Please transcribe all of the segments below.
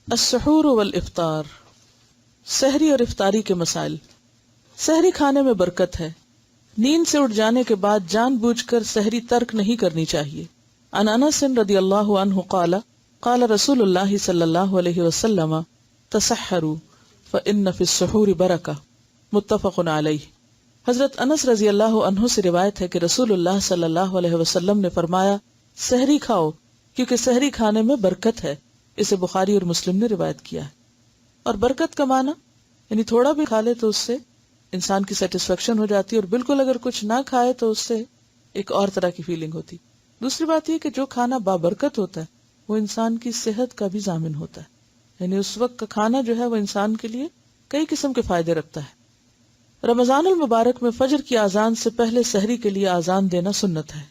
السحور والافطار، سحری اور افطاری کے مسائل۔ سحری کھانے میں برکت ہے، نیند سے اٹھ جانے کے بعد جان بوجھ کر سحری ترک نہیں کرنی چاہیے۔ عن انس رضی اللہ عنہ قال قال رسول اللہ صلی اللہ علیہ وسلم تسحروا فإن فی السحور برکہ، متفق علیہ۔ حضرت انس رضی اللہ عنہ سے روایت ہے کہ رسول اللہ صلی اللہ علیہ وسلم نے فرمایا سحری کھاؤ کیونکہ سحری کھانے میں برکت ہے۔ اسے بخاری اور مسلم نے روایت کیا ہے۔ اور برکت کا معنی یعنی تھوڑا بھی کھا لے تو اس سے انسان کی سیٹسفیکشن ہو جاتی ہے، اور بالکل اگر کچھ نہ کھائے تو اس سے ایک اور طرح کی فیلنگ ہوتی۔ دوسری بات یہ کہ جو کھانا بابرکت ہوتا ہے وہ انسان کی صحت کا بھی ضامن ہوتا ہے، یعنی اس وقت کا کھانا جو ہے وہ انسان کے لیے کئی قسم کے فائدے رکھتا ہے۔ رمضان المبارک میں فجر کی اذان سے پہلے سحری کے لیے اذان دینا سنت ہے،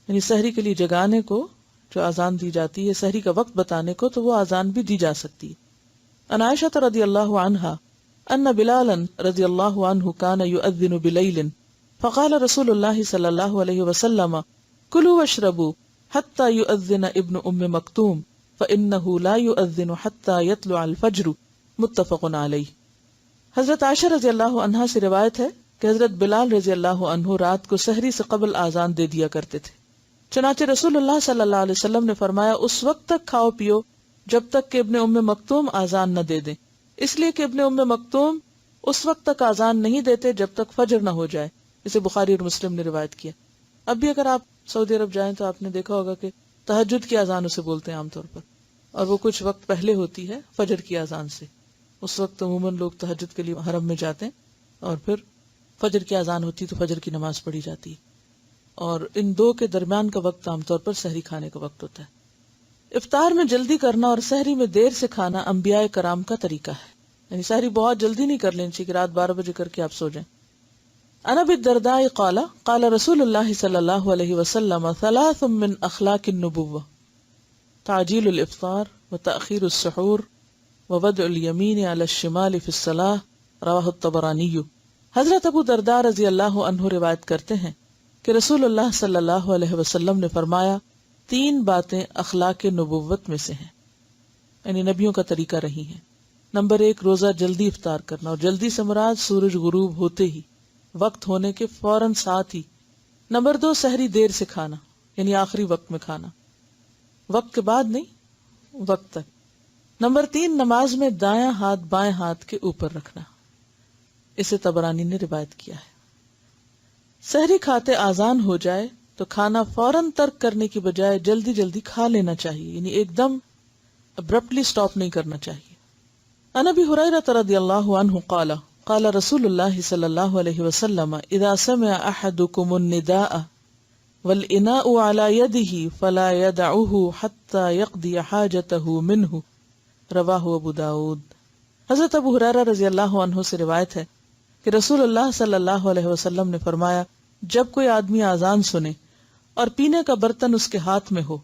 یعنی سحری کے لیے جگانے کو جو اذان دی جاتی ہے، سحری کا وقت بتانے کو، تو وہ اذان بھی دی جا سکتی ہے۔ عن عائشہ رضی اللہ عنہا ان بلالا رضی اللہ عنہ کان یؤذن بلیل فقال رسول اللہ صلی اللہ علیہ وسلم کلوا واشربوا حتى یؤذن ابن ام مکتوم فانه لا یؤذن حتى یطلع الفجر، متفق علیہ۔ حضرت عائشہ رضی اللہ عنہا سے روایت ہے کہ حضرت بلال رضی اللہ عنہ رات کو سحری سے قبل اذان دے دیا کرتے تھے، چنانچہ رسول اللہ صلی اللہ علیہ وسلم نے فرمایا اس وقت تک کھاؤ پیو جب تک کہ ابن ام مکتوم اذان نہ دے دیں، اس لیے کہ ابن ام مکتوم اس وقت تک اذان نہیں دیتے جب تک فجر نہ ہو جائے۔ اسے بخاری اور مسلم نے روایت کیا۔ اب بھی اگر آپ سعودی عرب جائیں تو آپ نے دیکھا ہوگا کہ تہجد کی اذان اسے بولتے ہیں عام طور پر، اور وہ کچھ وقت پہلے ہوتی ہے فجر کی اذان سے۔ اس وقت عموماً لوگ تہجد کے لیے حرم میں جاتے ہیں، اور پھر فجر کی اذان ہوتی تو فجر کی نماز پڑھی جاتی ہے، اور ان دو کے درمیان کا وقت عام طور پر سحری کھانے کا وقت ہوتا ہے۔ افطار میں جلدی کرنا اور سحری میں دیر سے کھانا انبیاء کرام کا طریقہ ہے، یعنی سحری بہت جلدی نہیں کر لینی چاہیے کہ رات 12 بجے کر کے آپ سو جائیں۔ عن ابی الدرداء قال قال رسول اللہ صلی اللہ علیہ وسلم ثلاث من اخلاق النبوة تعجیل الافطار وتأخیر السحور ووضع الیمین علی الشمال فی الصلاة، رواہ الطبرانی۔ حضرت ابو درداء رضی اللہ عنہ روایت کرتے ہیں کہ رسول اللہ صلی اللہ علیہ وسلم نے فرمایا 3 باتیں اخلاق نبوت میں سے ہیں، یعنی نبیوں کا طریقہ رہی ہیں۔ نمبر 1 روزہ جلدی افطار کرنا، اور جلدی سے مراد سورج غروب ہوتے ہی، وقت ہونے کے فوراً ساتھ ہی۔ نمبر 2 سحری دیر سے کھانا، یعنی آخری وقت میں کھانا، وقت کے بعد نہیں، وقت تک۔ نمبر 3 نماز میں دایاں ہاتھ بائیں ہاتھ کے اوپر رکھنا، اسے طبرانی نے روایت کیا ہے۔ سحری کھاتے اذان ہو جائے تو کھانا فوراً ترک کرنے کی بجائے جلدی جلدی کھا لینا چاہیے، یعنی ایک دم ابرپٹلی سٹاپ نہیں کرنا چاہیے۔ عن ابی ہریرہ رضی اللہ عنہ قال قال رسول اللہ صلی اللہ علیہ وسلم اذا سمع احدکم النداء والاناء على يده فلا يدعه حتى يقضي حاجته منه، رواہ ابو داود۔ حضرت ابو ہریرہ رضی اللہ عنہ سے روایت ہے کہ رسول اللہ صلی اللہ علیہ وسلم نے فرمایا جب کوئی آدمی اذان سنے اور پینے کا برتن اس کے ہاتھ میں ہو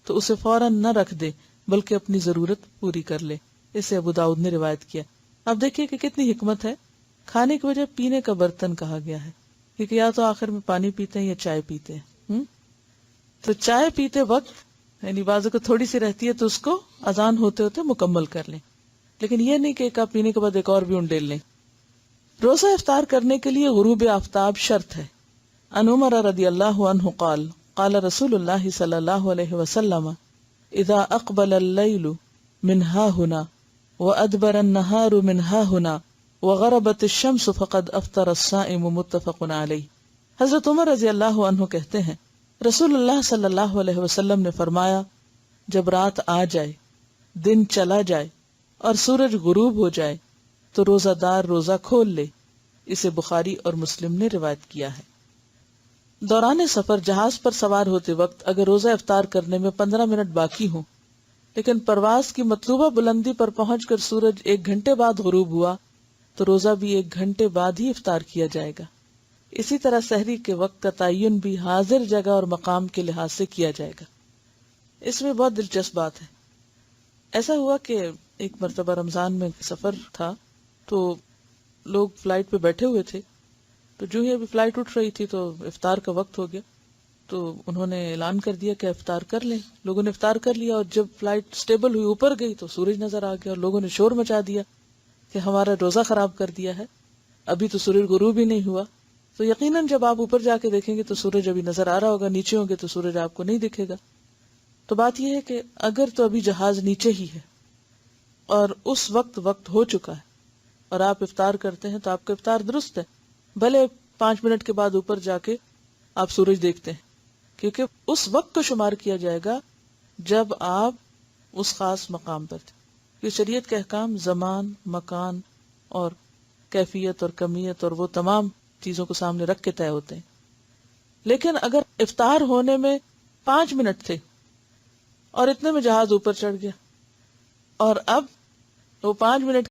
تو اسے فوراً نہ رکھ دے بلکہ اپنی ضرورت پوری کر لے، اسے ابو داؤد نے روایت کیا۔ اب دیکھیے کہ کتنی حکمت ہے، کھانے کی وجہ پینے کا برتن کہا گیا ہے، کیونکہ یا تو آخر میں پانی پیتے ہیں یا چائے پیتے ہیں، تو چائے پیتے وقت یعنی بازو کو تھوڑی سی رہتی ہے تو اس کو اذان ہوتے ہوتے مکمل کر لیں، لیکن یہ نہیں کہ ایک کپ پینے کے بعد ایک اور بھی انڈیل لیں۔ روزہ افطار کرنے کے لیے غروب آفتاب شرط ہے۔ عن عمر رضی اللہ عنہ قال قال رسول اللہ صلی اللہ علیہ وسلم اذا اقبل اللیل من ها هنا وادبر النهار من ها هنا وغربت الشمس فقد افطر الصائم، متفق علیہ۔ حضرت عمر رضی اللہ عنہ کہتے ہیں رسول اللہ صلی اللہ علیہ وسلم نے فرمایا جب رات آ جائے، دن چلا جائے اور سورج غروب ہو جائے تو روزہ دار روزہ کھول لے، اسے بخاری اور مسلم نے روایت کیا ہے۔ دوران سفر جہاز پر سوار ہوتے وقت اگر روزہ افطار کرنے میں 15 منٹ باقی ہوں لیکن پرواز کی مطلوبہ بلندی پر پہنچ کر سورج 1 گھنٹے بعد غروب ہوا تو روزہ بھی 1 گھنٹے بعد ہی افطار کیا جائے گا۔ اسی طرح سحری کے وقت کا تعین بھی حاضر جگہ اور مقام کے لحاظ سے کیا جائے گا۔ اس میں بہت دلچسپ بات ہے، ایسا ہوا کہ ایک مرتبہ رمضان میں سفر تھا تو لوگ فلائٹ پہ بیٹھے ہوئے تھے، تو جو ہی ابھی فلائٹ اٹھ رہی تھی تو افطار کا وقت ہو گیا، تو انہوں نے اعلان کر دیا کہ افطار کر لیں. لوگوں نے افطار کر لیا، اور جب فلائٹ سٹیبل ہوئی اوپر گئی تو سورج نظر آ گیا، اور لوگوں نے شور مچا دیا کہ ہمارا روزہ خراب کر دیا ہے، ابھی تو سورج غروب ہی نہیں ہوا. تو یقیناً جب آپ اوپر جا کے دیکھیں گے تو سورج ابھی نظر آ رہا ہوگا، نیچے ہوں گے تو سورج آپ کو نہیں دکھے گا. تو بات یہ ہے کہ اگر تو ابھی جہاز نیچے ہی ہے اور اس وقت ہو چکا ہے اور آپ افطار کرتے ہیں تو آپ کا افطار درست ہے، بھلے 5 منٹ کے بعد اوپر جا کے آپ سورج دیکھتے ہیں، کیونکہ اس وقت کو شمار کیا جائے گا جب آپ اس خاص مقام پر تھے. یہ شریعت کے احکام زمان، مکان اور کیفیت اور کمیت اور وہ تمام چیزوں کو سامنے رکھ کے طے ہوتے ہیں. لیکن اگر افطار ہونے میں 5 منٹ تھے اور اتنے میں جہاز اوپر چڑھ گیا، اور اب وہ 5 منٹ